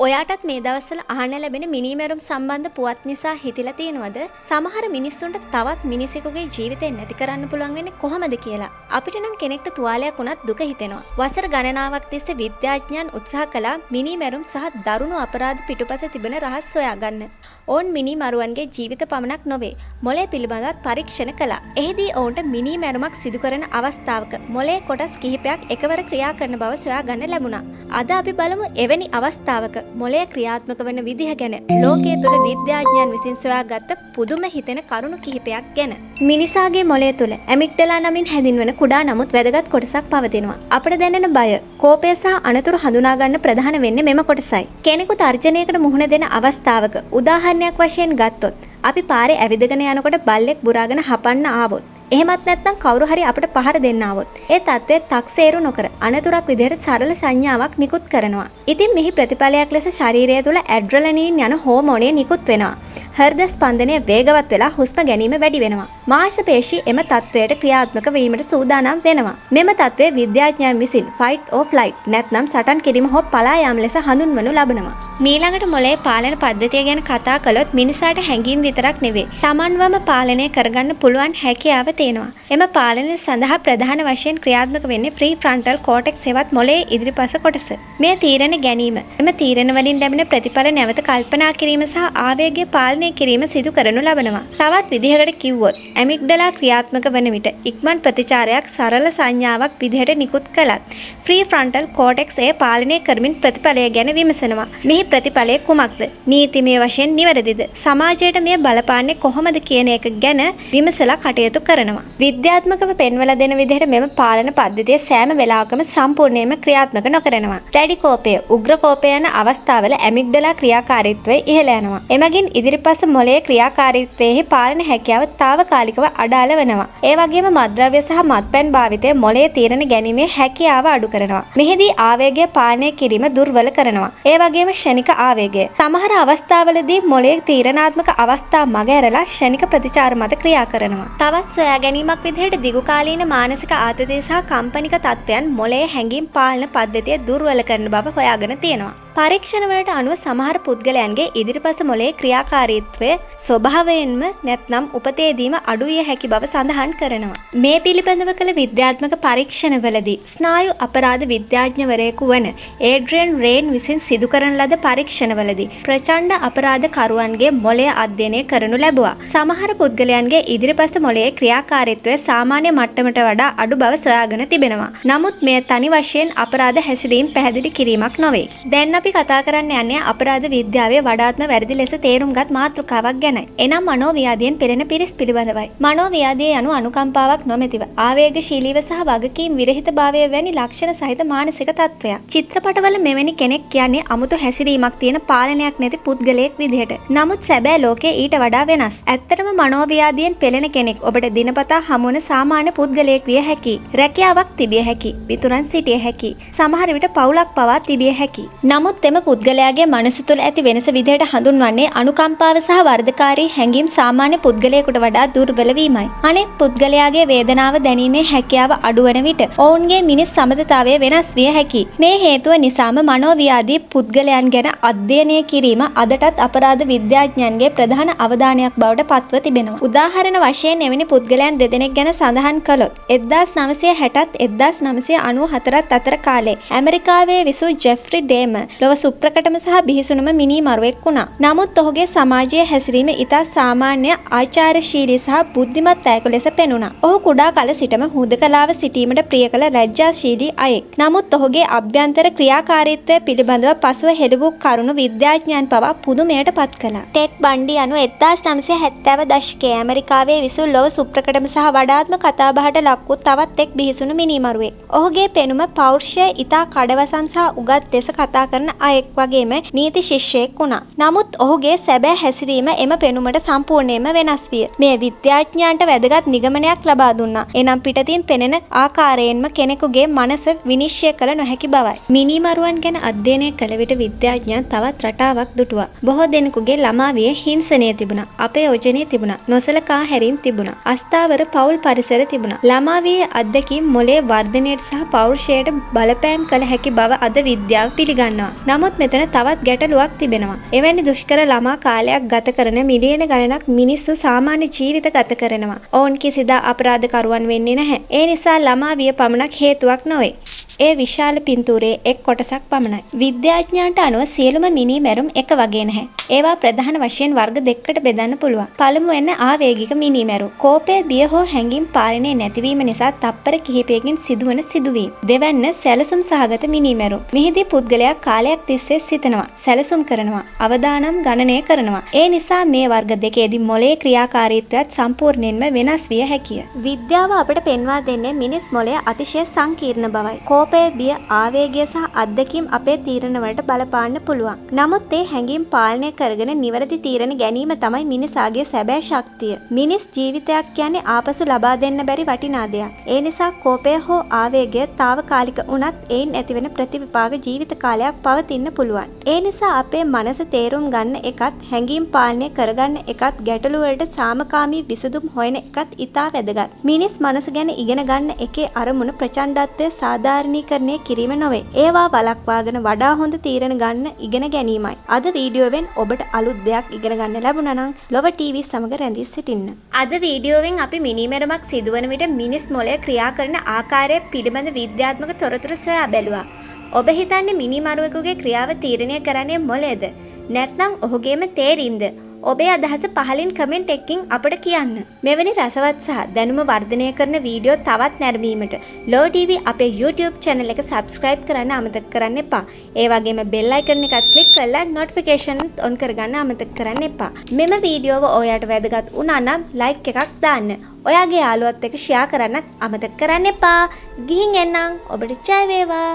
ඔයාටත් මේ දවස්වල අහන්න ලැබෙන මිනිමෙරුම් සම්බන්ධ පුවත් නිසා හිතිලා තියෙනවද? සමහර මිනිස්සුන්ට තවත් මිනිසෙකුගේ ජීවිතේ නැති කරන්න පුළුවන් වෙන්නේ කොහොමද කියලා. අපිට නම් කෙනෙක්ට තුවාලයක් වුණත් දුක හිතෙනවා. වසර ගණනාවක් තිස්සේ විද්‍යාඥයන් උත්සාහ කළා මිනිමෙරුම් සහ දරුණු අපරාධ පිටුපස තිබෙන රහස් හොයාගන්න. ඔවුන් මිනිමරුවන්ගේ ජීවිත පමණක් නොවේ මොලේ පිළිබඳවත් පරීක්ෂණ කළා. එහිදී ඔවුන්ට මිනිමෙරුමක් සිදු කරන අවස්ථාවක මොලේ කොටස් කිහිපයක් එකවර ක්‍රියා කරන බව සොයාගන්න ලැබුණා. අද අපි බලමු එවැනි අවස්ථාවක මොලය ක්‍රියාත්මක වන විදිහ ගැන ලෝකයේ තුල විද්‍යාඥයන් විසින් සොයාගත්ත පුදුම හිතෙන කරුණු කිහිපයක් ගැන. මිනිසාගේ මොලය තුල ඇමිග්ඩලා නමින් හැඳින්වන කුඩා නමුත් වැදගත් කොටසක් පවතිනවා. අපට දැනෙන බය, කෝපය සහ අනතුරු හඳුනා ගන්න ප්‍රධාන වෙන්නේ මෙම කොටසයි. කෙනෙකු තර්ජනයකට මුහුණ දෙන අවස්ථාවක උදාහරණයක් වශයෙන් ගත්තොත් අපි පාරේ ඇවිදගෙන යනකොට බල්ලෙක් බුරාගෙන හපන්න ආවොත් එහෙමත් නැත්නම් කවුරු හරි අපිට පහර දෙන්න ආවොත් ඒ தත්ත්වය තක්සේරු නොකර අනතුරක් විදිහට සරල සංඥාවක් නිකුත් කරනවා. ඉතින් මෙහි ප්‍රතිඵලයක් ලෙස ශරීරය තුළ ඇඩ්‍රලනීන් යන හෝමෝනය නිකුත් වෙනවා. හෘද ස්පන්දනය වේගවත් වෙලා හුස්ම ගැනීම වැඩි වෙනවා. මාංශ පේශී එම தත්ත්වයට ක්‍රියාත්මක වීමට සූදානම් වෙනවා. මෙම தත්ත්වය විද්‍යාඥයන් විසින් fight or flight නැත්නම් සටන් කිරීම හෝ පලා යාම ලෙස හඳුන්වනු ලබනවා. මීළඟට මොලේ පාලන පද්ධතිය ගැන කතා කළොත් මිනිසාට හැඟීම් විතරක් නෙවෙයි තමන්වම පාලනය කරගන්න පුළුවන් හැකියාව තියෙනවා. එම පාලනය සඳහා ප්‍රධාන වශයෙන් ක්‍රියාත්මක වෙන්නේ ප්‍රීෆ්‍රන්ටල් කෝටෙක්ස් හෙවත් මොළයේ ඉදිරිපස කොටස. මේ තීරණ ගැනීම, එම තීරණ වලින් ලැබෙන ප්‍රතිඵල නැවත කල්පනා කිරීම සහ ආවේගය පාලනය කිරීම සිදු කරනු ලබනවා. තවත් විදිහකට කිව්වොත් ඇමිග්ඩලා ක්‍රියාත්මක වන විට ඉක්මන් ප්‍රතිචාරයක් සරල සංඥාවක් විදිහට නිකුත් කළත් ප්‍රීෆ්‍රන්ටල් කෝටෙක්ස් එය පාලනය කරමින් ප්‍රතිඵලය ගැන විමසනවා. මෙහි ප්‍රතිඵලය කුමක්ද? නීතිමය වශයෙන් නිවැරදිද? සමාජයට මෙය බලපාන්නේ කොහොමද කියන එක ගැන විමසලා කටයුතු කරනවා. විද්‍යාත්මකව පෙන්වලා දෙන විදිහට මෙම පාලන පද්ධතිය සෑම වෙලාවකම සම්පූර්ණයෙන්ම ක්‍රියාත්මක නොකරනවා. දැඩි කෝපය, උග්‍ර කෝපය යන අවස්ථාවල ඇමිග්ඩලා ක්‍රියාකාරීත්වය ඉහළ යනවා. එමගින් ඉදිරිපස මොළයේ ක්‍රියාකාරීත්වයේ පාලන හැකියාව తాවකාලිකව අඩාල වෙනවා. ඒ වගේම මත්ද්‍රව්‍ය සහ මත්පැන් භාවිතය මොළයේ තීරණ ගැනීමේ හැකියාව අඩු කරනවා. මෙහිදී ආවේගය පාලනය කිරීම දුර්වල කරනවා. ඒ වගේම ක්ෂණික ආවේගය. සමහර අවස්ථාවලදී මොළයේ තීරණාත්මක අවස්ථා මගහැරලා ක්ෂණික ප්‍රතිචාර මත ක්‍රියා කරනවා. තවත් සොයා ගැනීමක් විදිහට දිගුකාලීන මානසික ආතතිය සහ කම්පනික තත්ත්වයන් මොළයේ හැඟීම් පාලන පද්ධතිය දුර්වල කරන බව හොයාගෙන තියෙනවා. පරීක්ෂණවලට අනුව සමහර පුද්ගලයන්ගේ ඉදිරිපස මොළයේ ක්‍රියාකාරීත්වය ස්වභාවයෙන්ම නැත්නම් උපතේදීම අඩු විය හැකි බව සඳහන් කරනවා. මේ පිළිබඳව කළ විද්‍යාත්මක පරීක්ෂණවලදී ස්නායු අපරාධ විද්‍යාඥවරයෙකු වන ඒඩ්‍රියන් රේන් විසින් සිදු කරන ලද පරීක්ෂණවලදී ප්‍රචණ්ඩ අපරාධකරුවන්ගේ මොළය අධ්‍යයනය කරනු ලැබුවා. සමහර පුද්ගලයන්ගේ ඉදිරිපස මොළයේ ක්‍රියාකාරීත්වය සාමාන්‍ය මට්ටමට වඩා අඩු බව සොයාගෙන තිබෙනවා. නමුත් මෙය තනි වශයෙන් අපරාධ හැසිරීම පැහැදිලි කිරීමක් නොවේ. දැන් අපි කතා කරන්න යන්නේ අපරාධ විද්‍යාවේ වඩාත්ම වැරදි ලෙස තේරුම්ගත් මාතෘකාවක් ගැනයි. එනම් මනෝව්‍යාධියෙන් පෙළෙන පිරිස් පිළිබඳවයි. මනෝව්‍යාධිය යනු අනුකම්පාවක් නොමැතිව ආවේගශීලීව සහ වගකීම් විරහිතභාවය වැනි ලක්ෂණ සහිත මානසික තත්ත්වයක්. චිත්‍රපටවල මෙවැනි කෙනෙක් කියන්නේ අමුතු හැසිරීමක් තියෙන පාලනයක් නැති පුද්ගලයෙක් විදිහට. නමුත් සැබෑ ලෝකයේ ඊට වඩා වෙනස්. ඇත්තටම මනෝව්‍යාධියෙන් පෙළෙන කෙනෙක් ඔබට දිනපතා හමුවන සාමාන්‍ය පුද්ගලයෙක් විය හැකියි. රැකියාවක් තිබිය හැකියි. මිතුරන් සිටිය හැකියි. සමහර විට පවුලක් පවා තිබිය හැකියි. නමුත් එම පුද්ගලයාගේ මනස තුළ ඇති වෙනස විදිහට හඳුන්වන්නේ අනුකම්පාව සහ වර්ධකාරී හැඟීම් සාමාන්‍ය පුද්ගලයෙකුට වඩා දුර්වල වීමයි. අනෙක් පුද්ගලයාගේ වේදනාව දැනීමේ හැකියාව අඩු වන විට ඔවුන්ගේ මිනිස් සමතතාවය වෙනස් විය හැකියි. මේ හේතුව නිසාම මනෝව්‍යාධී පුද්ගලයන් ගැන අධ්‍යයනය කිරීම අදටත් අපරාධ විද්‍යාඥයන්ගේ ප්‍රධාන අවධානයක් බවට පත්ව තිබෙනවා. උදාහරණ වශයෙන් එවැනි පුද්ගලයන් දෙදෙනෙක් ගැන සඳහන් කළොත් 1960ත් 1994ත් අතර කාලේ ඇමරිකාවේ විසූ ජෙෆ්රි ඩේමර් ලොව සුප්‍රකටම සහ බිහිසුණුම මිනිමරුවෙක් වුණා. නමුත් ඔහුගේ සමාජයේ හැසිරීම ඉතා සාමාන්‍ය ආචාරශීලී සහ බුද්ධිමත් අයෙකු ලෙස පෙනුණා. ඔහු කුඩා කල සිටම හුදකලාව සිටීමට ප්‍රිය කළ ලැජ්ජාශීලී අයෙක්. නමුත් ඔහුගේ අභ්‍යන්තර ක්‍රියාකාරීත්වය පිළිබඳව පසුව හෙළි වූ කරුණු විද්‍යාඥයන් පවා පුදුමයට පත් කළා. ටෙඩ් බන්ඩි යනු 1970 දශකයේ ඇමරිකාවේ විසූ ලොව සුප්‍රකටම සහ වඩාත්ම කතාබහට ලක් වූ තවත් එක් බිහිසුණු මිනිමරුවෙක්. ඔහුගේ පෙනුම පෞරුෂය ඉතා කඩවසම් සහ උගත් ලෙස කතා කරන අයෙක් වගේම නීති ශිෂ්‍යයෙක් වුණා. නමුත් ඔහුගේ සැබෑ හැසිරීම එම පෙනුමට සම්පූර්ණයෙන්ම වෙනස් විය. මේ විද්‍යාඥයන්ට වැදගත් නිගමනයක් ලබා දුන්නා. එනම් පිටතින් පෙනෙන ආකාරයෙන්ම කෙනෙකුගේ මනස විනිශ්චය කළ නොහැකි බවයි. මිනිමරුවන් ගැන අධ්‍යයනය කළ විට විද්‍යාඥයන් තවත් රටාවක් දුටුවා. බොහෝ දෙනෙකුගේ ළමාවියේ හිංසනය තිබුණා. අපයෝජනය තිබුණා. නොසලකා හැරීම් තිබුණා. අස්ථාවර පෞල් පරිසර තිබුණා. ළමාවියේ අත්දැකීම් මොළයේ වර්ධනයට සහ පෞරුෂයට බලපෑම් කළ හැකි බව අද විද්‍යාව පිළිගන්නවා. නමුත් මෙතන තවත් ගැටලුවක් තිබෙනවා. එවැනි දුෂ්කර ළමා කාලයක් ගත කරන මිලියන ගණනක් මිනිස්සු සාමාන්‍ය ජීවිත ගත කරනවා. ඔවුන් කිසිදා අපරාධකරුවන් වෙන්නේ නැහැ. ඒ නිසා ළමා විය පමණක් හේතුවක් නොවේ. ඒ විශාල පින්තූරයේ එක් කොටසක් පමණයි. විද්‍යාඥයන්ට අනුව සියලුම මිනී මැරුම් එක වගේ නැහැ. ඒවා ප්‍රධාන වශයෙන් වර්ග දෙකකට බෙදන්න පුළුවන්. පළමුවෙන් ආවේගික මිනී මැරුම්. කෝපය, බිය හෝ හැඟීම් පාලනය නැතිවීම නිසා තප්පර කිහිපයකින් සිදුවන සිදුවීම්. දෙවැන්න සැලසුම් සහගත මිනී මැරුම්. මෙහිදී පුද්ගලයා කාලයක් තිස්සේ සිතනවා, සැලසුම් කරනවා, අවදානම් ගණනය කරනවා. ඒ නිසා මේ වර්ග දෙකේදී මොළයේ ක්‍රියාකාරීත්වයත් සම්පූර්ණයෙන්ම වෙනස් විය හැකිය. විද්‍යාව අපට පෙන්වා දෙන්නේ මිනිස් මොළය අතිශය සංකීර්ණ බවයි. කෝපය, බිය, ආවේගය සහ අත්දැකීම් අපේ තීරණ වලට බලපාන්න පුළුවන්. නමුත් ඒ හැඟීම් පාලනය කරගෙන නිවැරදි තීරණ ගැනීම තමයි මිනිසාගේ සැබෑ ශක්තිය. මිනිස් ජීවිතයක් කියන්නේ ආපසු ලබා දෙන්න බැරි වටිනා දෙයක්. ඒ නිසා කෝපය හෝ ආවේගය తాවකාලික වුණත් ඒන් ඇතිවෙන ප්‍රතිවිපාක ජීවිත කාලයක් පවතින්න පුළුවන්. ඒ නිසා අපේ මනස තේරුම් ගන්න එකත්, හැඟීම් පාලනය කරගන්න එකත්, ගැටලු වලට සාමකාමී විසඳුම් හොයන එකත් ඉතා වැදගත්. මිනිස් මනස ගැන ඉගෙන ගන්න එකේ අරමුණ ප්‍රචණ්ඩත්වය සාධාරණීකරණය කිරීම නොවේ. ඒවා වළක්වාගෙන වඩා හොඳ තීරණ ගන්න ඉගෙන ගැනීමයි. අද වීඩියෝවෙන් ඔබට අලුත් දෙයක් ඉගෙන ගන්න ලැබුණා නම් ලොව TV සමග රැඳී සිටින්න. අද වීඩියෝවෙන් අපි මිනිමැරුමක් සිදුවන විට මිනිස් මොළය ක්‍රියා කරන ආකාරය පිළිබඳ විද්‍යාත්මක තොරතුරු සොයා බැලුවා. ඔබ හිතන්නේ මිනිමරුවෙකුගේ ක්‍රියාව තීරණය කරන්නේ මොළයද? නැත්නම් ඔහුගේම තේරීම්ද? ඔබේ අදහස පහලින් කමෙන්ට් එකකින් අපට කියන්න. මෙවැනි රසවත් සහ දැනුම වර්ධනය කරන වීඩියෝ තවත් නැරඹීමට ලෝ TV අපේ YouTube channel එක subscribe කරන්න අමතක කරන්න එපා. ඒ වගේම bell icon එකත් click කරලා notification on කරගන්න අමතක කරන්න එපා. මෙම වීඩියෝව ඔයාලට වැදගත් වුණා නම් like එකක් දාන්න. ඔයාගේ යාළුවත් එක්ක share කරන්නත් අමතක කරන්න එපා. ගිහින් එන්නම්. ඔබට ජය වේවා.